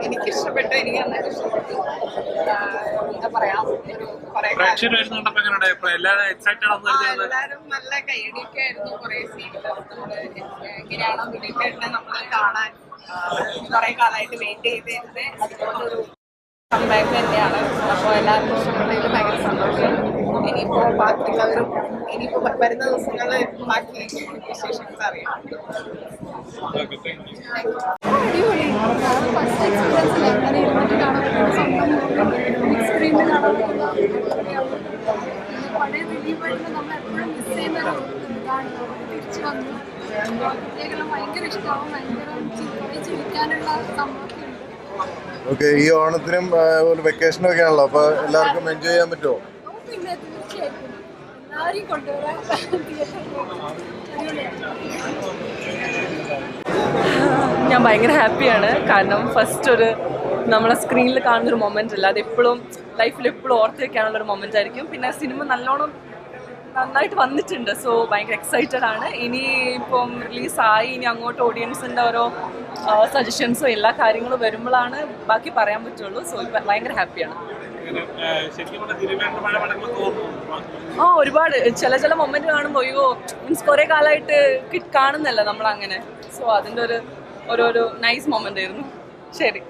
എനിക്കിഷ്ടപ്പെട്ടു. എനിക്ക് നന്നായിട്ട് ഇഷ്ടപ്പെട്ടു. എന്താ പറയാ, എല്ലാരും നല്ല കൈയടിയൊക്കെ ആയിരുന്നു. കുറെ സീനിൽ എങ്ങനെയാണോ വിളിക്കേണ്ടത് നമ്മളെ കാണാൻ കുറെ കാലമായിട്ട് വെയിറ്റ് ചെയ്തിരുന്നത്. അതുകൊണ്ടൊരു കമ്പാക്ക് തന്നെയാണ്. അപ്പോൾ എല്ലാവർക്കും ഇഷ്ടപ്പെട്ടതിൽ ഭയങ്കര സന്തോഷം. ഇനിയിപ്പോൾ ബാക്കിയുള്ളവരും ഇനിയിപ്പോൾ വരുന്ന ദിവസങ്ങളിൽ ബാക്കി വിശേഷങ്ങൾ അറിയാം. അടിപൊളി ഫസ്റ്റ് എക്സ്പീരിയൻസിൽ അങ്ങനെ ഇരുന്നിട്ട് കാണാൻ ബിഗ് സ്ക്രീനിൽ കാണാൻ പഴയ ദിലീപായിട്ട് നമ്മൾ എപ്പോഴും മിസ് ചെയ്യുന്നൊരു ഇതാണ്. തിരിച്ചു വന്നു കുട്ടികളെല്ലാം ഭയങ്കര ഇഷ്ടമാവും. ഭയങ്കര ചിരിക്കാനുള്ള സംഭവമൊക്കെ ഉണ്ട്. ഓക്കെ, ഈ ഓണത്തിനും ഒരു വെക്കേഷനൊക്കെ ആണല്ലോ, അപ്പോൾ എല്ലാവർക്കും എൻജോയ് ചെയ്യാൻ പറ്റുമോ? പിന്നെ തീർച്ചയായിട്ടും എല്ലാവരെയും കൊണ്ടുവരാൻ ഞാൻ ഭയങ്കര ഹാപ്പിയാണ്. കാരണം ഫസ്റ്റ് നമ്മളെ സ്ക്രീനിൽ കാണുന്നൊരു മൊമെൻ്റ് അല്ല, അതെപ്പോഴും ലൈഫിൽ എപ്പോഴും ഓർത്ത് വെക്കാനുള്ളൊരു മൊമെൻ്റ് ആയിരിക്കും. പിന്നെ സിനിമ നന്നായിട്ട് വന്നിട്ടുണ്ട്. സോ ഭയങ്കര എക്സൈറ്റഡ് ആണ്. ഇനി ഇപ്പം റിലീസായി ഇനി അങ്ങോട്ട് ഓഡിയൻസിൻ്റെ ഓരോ സജഷൻസും എല്ലാ കാര്യങ്ങളും വരുമ്പോഴാണ് ബാക്കി പറയാൻ പറ്റുള്ളൂ. സോ ഇപ്പം ഭയങ്കര ഹാപ്പിയാണ്. ഒരുപാട് ചില മൊമെന്റ് കാണുമ്പോൾ അയ്യോ മീൻസ് കുറേ കാലമായിട്ട് കാണുന്നല്ല നമ്മളങ്ങനെ. സോ അതിൻ്റെ ഒരു നൈസ് മൊമെന്റ് ആയിരുന്നു. ശരി,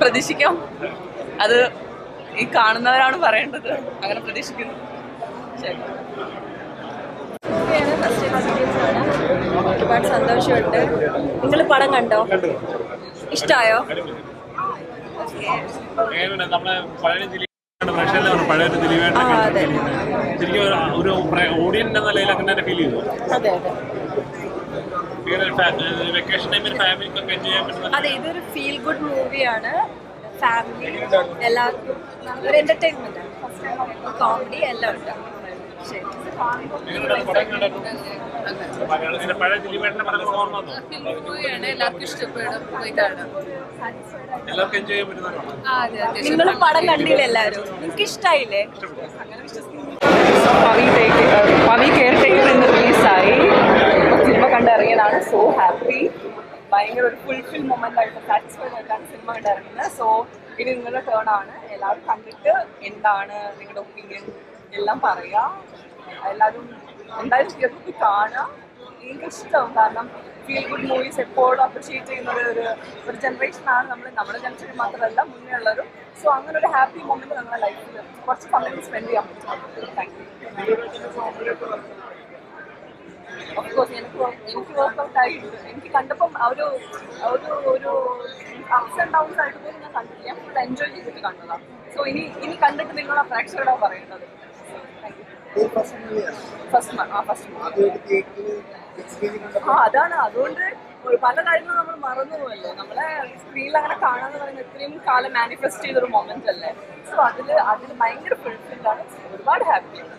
പ്രതീക്ഷിക്കാം. അത് ഈ കാണുന്നവരാണ് പറയേണ്ടത്. അങ്ങനെ പ്രതീക്ഷിക്കുന്നു. ശരി, ഫസ്റ്റ് എക്സ്പീരിയൻസ് ആണ്. ഒരുപാട് സന്തോഷമുണ്ട്. നിങ്ങൾ പടം കണ്ടോ? ഇഷ്ടമായോ? അതെ, ഇതൊരു ഫീൽ ഗുഡ് മൂവിയാണ്. ഫാമിലി എല്ലാവർക്കും ഒരു എന്റർടൈൻമെന്റ് ആണ്. ഫസ്റ്റ് ടൈം കോമഡി എല്ലാം ഉണ്ട്. എല്ലാവർക്കും ഇഷ്ടപ്പെടും. പോയി കാണാം. നിങ്ങളും പടം കണ്ടില്ല എല്ലാവരും? നിങ്ങൾക്ക് ഇഷ്ടായില്ലേ? പവി കെയർ ടേക്കർ ഇന്ന് റിലീസായി. സിനിമ കണ്ടിറങ്ങിയതാണ്. So happy. ഭയങ്കര ഒരു ഫുൾഫിൽ മൊമെന്റ് ആയിട്ട് സാറ്റിസ്ഫൈഡ് ആയിട്ടാണ് സിനിമ കണ്ടിറങ്ങുന്നത്. സോ ഇത് നിങ്ങളുടെ ടേൺ ആണ്. എല്ലാവരും കണ്ടിട്ട് എന്താണ് നിങ്ങളുടെ ഒപ്പീനിയൻ എല്ലാം പറയാം. എല്ലാവരും എന്തായാലും തിയേറ്ററിൽ കാണാം. എനിക്ക് ഇഷ്ടമാവും. കാരണം ഫീൽ ഗുഡ് മൂവീസ് എപ്പോഴും അപ്രിഷിയേറ്റ് ചെയ്യുന്ന ഒരു ജനറേഷനാണ് നമ്മുടെ ജനറേഷൻ മാത്രമല്ല മുന്നേ ഉള്ളവരും. സോ അങ്ങനെ ഒരു ഹാപ്പി മൊമെന്റ് നമ്മുടെ ലൈഫിൽ കുറച്ച് സമയം സ്പെൻഡ് ചെയ്യാൻ പറ്റും. Thank you. ഓഫ്കോഴ്സ് എനിക്ക് വർക്ക്ഔട്ട് ആയിട്ടുണ്ട്. എനിക്ക് കണ്ടപ്പം ഒരു അപ്സ് ആൻഡ് ഡൗൺസ് ആയിട്ട് പോലും ഞാൻ കണ്ടില്ല. ഞാൻ ഫുൾ എൻജോയ് ചെയ്തിട്ട് കണ്ടതാണ്. സോ ഇനി കണ്ടിട്ട് നിങ്ങളെ പ്രേക്ഷകരാണ് പറയുന്നത്. അതാണ്. അതുകൊണ്ട് പല കാര്യങ്ങളും നമ്മൾ മറന്നു പോയല്ലോ. നമ്മളെ സ്ക്രീനിൽ അങ്ങനെ കാണാന്ന് പറയുന്നത് ഇത്രയും കാലം മാനിഫെസ്റ്റ് ചെയ്തൊരു മൊമെന്റ് അല്ലേ. സോ അതിൽ ഭയങ്കര ഫുൾഫിൽഡ് ആണ്. ഒരുപാട് ഹാപ്പിയാണ്.